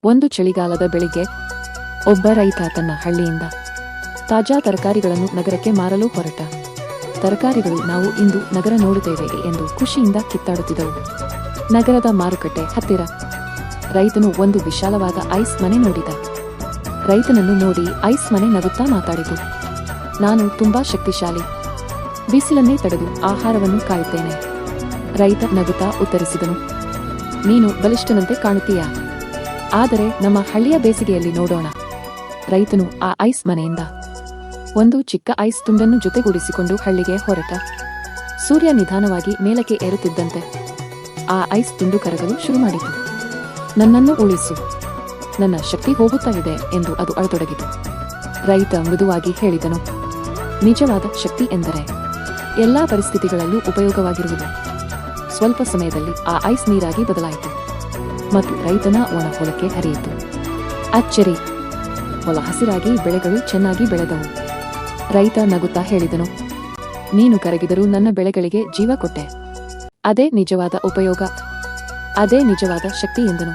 ಒಂದು ಚಳಿಗಾಲದ ಬೆಳಿಗ್ಗೆ ಒಬ್ಬ ರೈತ ತನ್ನ ಹಳ್ಳಿಯಿಂದ ತಾಜಾ ತರಕಾರಿಗಳನ್ನು ನಗರಕ್ಕೆ ಮಾರಲು ಹೊರಟ. ತರಕಾರಿಗಳು ನಾವು ಇಂದು ನಗರ ನೋಡುತ್ತೇವೆ ಎಂದು ಖುಷಿಯಿಂದ ಕಿತ್ತಾಡುತ್ತಿದ್ದವು. ನಗರದ ಮಾರುಕಟ್ಟೆ ಹತ್ತಿರ ರೈತನು ಒಂದು ವಿಶಾಲವಾದ ಐಸ್ ಮನೆ ನೋಡಿದ. ರೈತನನ್ನು ನೋಡಿ ಐಸ್ ಮನೆ ನಗುತ್ತಾ ಮಾತಾಡಿತು. ನಾನು ತುಂಬಾ ಶಕ್ತಿಶಾಲಿ, ಬಿಸಿಲನ್ನೇ ತಡೆದು ಆಹಾರವನ್ನು ಕಾಯುತ್ತೇನೆ. ರೈತ ನಗುತ್ತಾ ಉತ್ತರಿಸಿದನು, ನೀನು ಬಲಿಷ್ಠನಂತೆ ಕಾಣುತ್ತೀಯಾ? ಆದರೆ ನಮ್ಮ ಹಳ್ಳಿಯ ಬೇಸಿಗೆಯಲ್ಲಿ ನೋಡೋಣ. ರೈತನು ಆ ಐಸ್ ಮನೆಯಿಂದ ಒಂದು ಚಿಕ್ಕ ಐಸ್ ತುಂಡನ್ನು ಜೊತೆಗೂಡಿಸಿಕೊಂಡು ಹಳ್ಳಿಗೆ ಹೊರಟ. ಸೂರ್ಯ ನಿಧಾನವಾಗಿ ಮೇಲಕ್ಕೆ ಏರುತ್ತಿದ್ದಂತೆ ಆ ಐಸ್ ತುಂಡು ಕರಗಲು ಶುರು ಮಾಡಿತು. ನನ್ನನ್ನು ಉಳಿಸು, ನನ್ನ ಶಕ್ತಿ ಹೋಗುತ್ತಾ ಇದೆ ಎಂದು ಅದು ಅಳತೊಡಗಿತು. ರೈತ ಮೃದುವಾಗಿ ಹೇಳಿದನು, ನಿಜವಾದ ಶಕ್ತಿ ಎಂದರೆ ಎಲ್ಲಾ ಪರಿಸ್ಥಿತಿಗಳಲ್ಲೂ ಉಪಯೋಗವಾಗಿರುವುದು. ಸ್ವಲ್ಪ ಸಮಯದಲ್ಲಿ ಆ ಐಸ್ ನೀರಾಗಿ ಬದಲಾಯಿತು ಮತ್ತು ರೈತನ ಒಣ ಹೊಲಕ್ಕೆ ಹರಿಯಿತು. ಅಚ್ಚರಿ! ಹೊಲ ಹಸಿರಾಗಿ ಬೆಳೆಗಳು ಚೆನ್ನಾಗಿ ಬೆಳೆದವು. ರೈತ ನಗುತ್ತಾ ಹೇಳಿದನು, ನೀನು ಕರಗಿದರೂ ನನ್ನ ಬೆಳೆಗಳಿಗೆ ಜೀವ ಕೊಟ್ಟೆ. ಅದೇ ನಿಜವಾದ ಉಪಯೋಗ, ಅದೇ ನಿಜವಾದ ಶಕ್ತಿ ಎಂದನು.